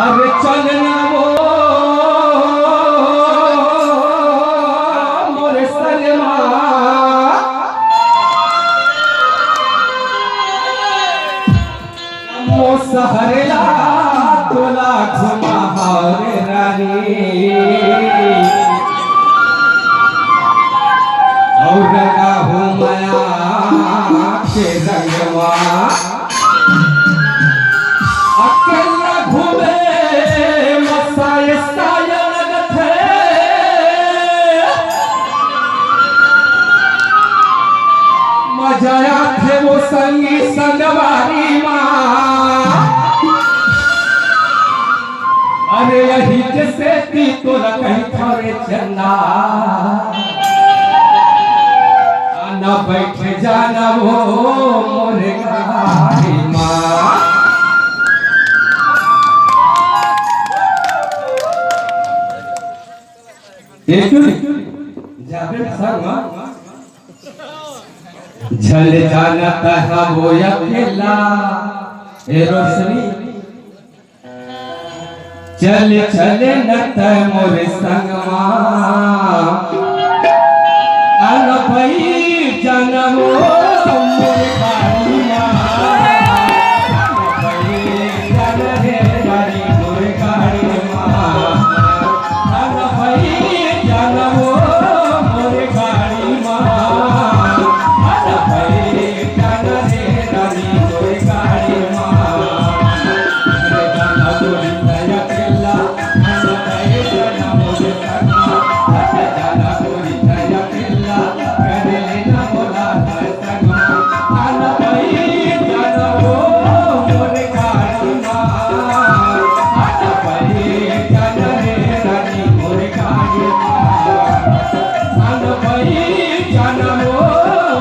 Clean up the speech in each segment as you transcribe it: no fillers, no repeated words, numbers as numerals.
अरे चलना वो मोरे सलमा मो सहरला तोला घुमा हरे रानी और रंगा हूँ माया के रंगवा अकेला घूमे मसाए साया लगत है मजाया थे वो संगी संगवारी माँ अरे यही जैसे ती तो न कहीं थोड़े चलना न बैठ जाना वो मोरे गाड़ी माँ झल जाना तहा वो अकेला ए रोशनी चल चले न तय मोरे संगमा अन भई जनमो मोरे गाड़िया भई जन रे गाड़ी मोरे गाड़िया अन भई जनमो मोरे गाड़िया अन भई जन रे गाड़ी मोरे गाड़िया रे गाना गोरी दया केला अन भई जनमो मोरे संगमा अन जाना गोरी दया केला करे लेना मोला संगमा अन भई जनमो मोरे गाड़िया अन भई जन रे गाड़ी मोरे गाड़िया अन भई जनमो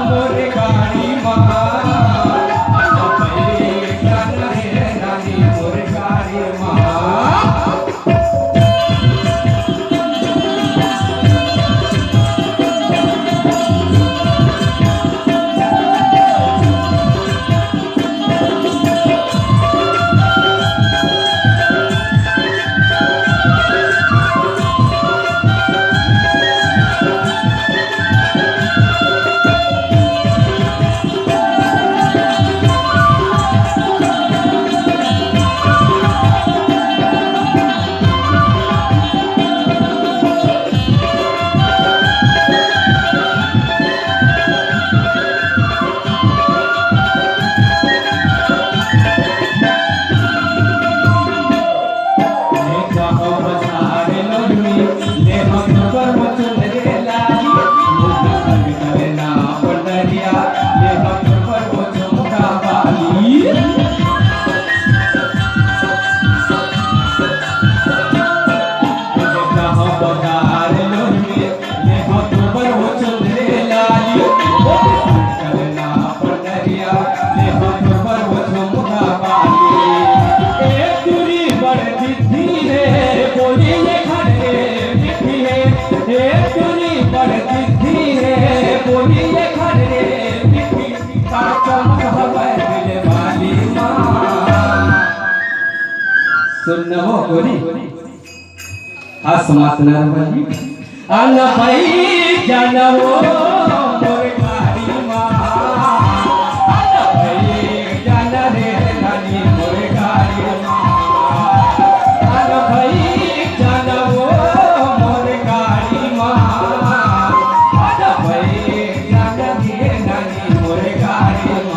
मोरे गाड़िया अन भई जन रे गाड़ी मोरे गाड़िया सुनना हो गोरी आसमासना बनी अन भई जनमो मोरे गाड़िया अन भई जन रे गाड़ी मोरे गाड़िया अन भई जनमो मोरे गाड़िया अन भई जन रे गाड़ी मोरे गाड़िया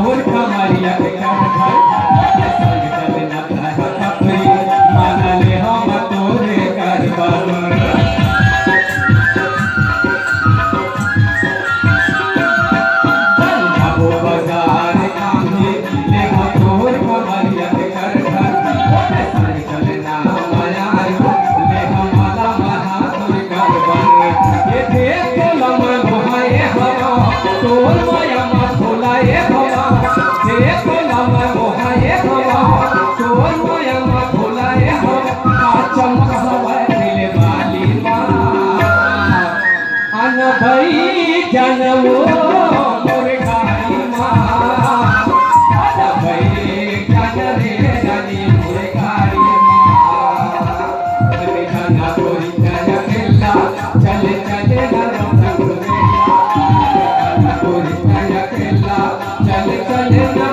तोर कमरिया के कर घर संग चलना था खपरी माना ले हम तोरे कर बाबर चल जाबो बाजार कामे ले हम तोर कमरिया के कर घर संग चलना माया ले हम वाला महा तोर कर बाबर ये देख लम मोहाए हवा तोर माया मा भोलाए हवा देख लम मोहाए हवा तोर माया मा भोलाए हवा चमक हवा दिल वाली माँ अन भई जनमो मोर गाई माँ अन भई जन रे जानी मोर गाई माँ अरे जाना कोई नया किल्ला चले चले ना कोई नया किल्ला चले चले ना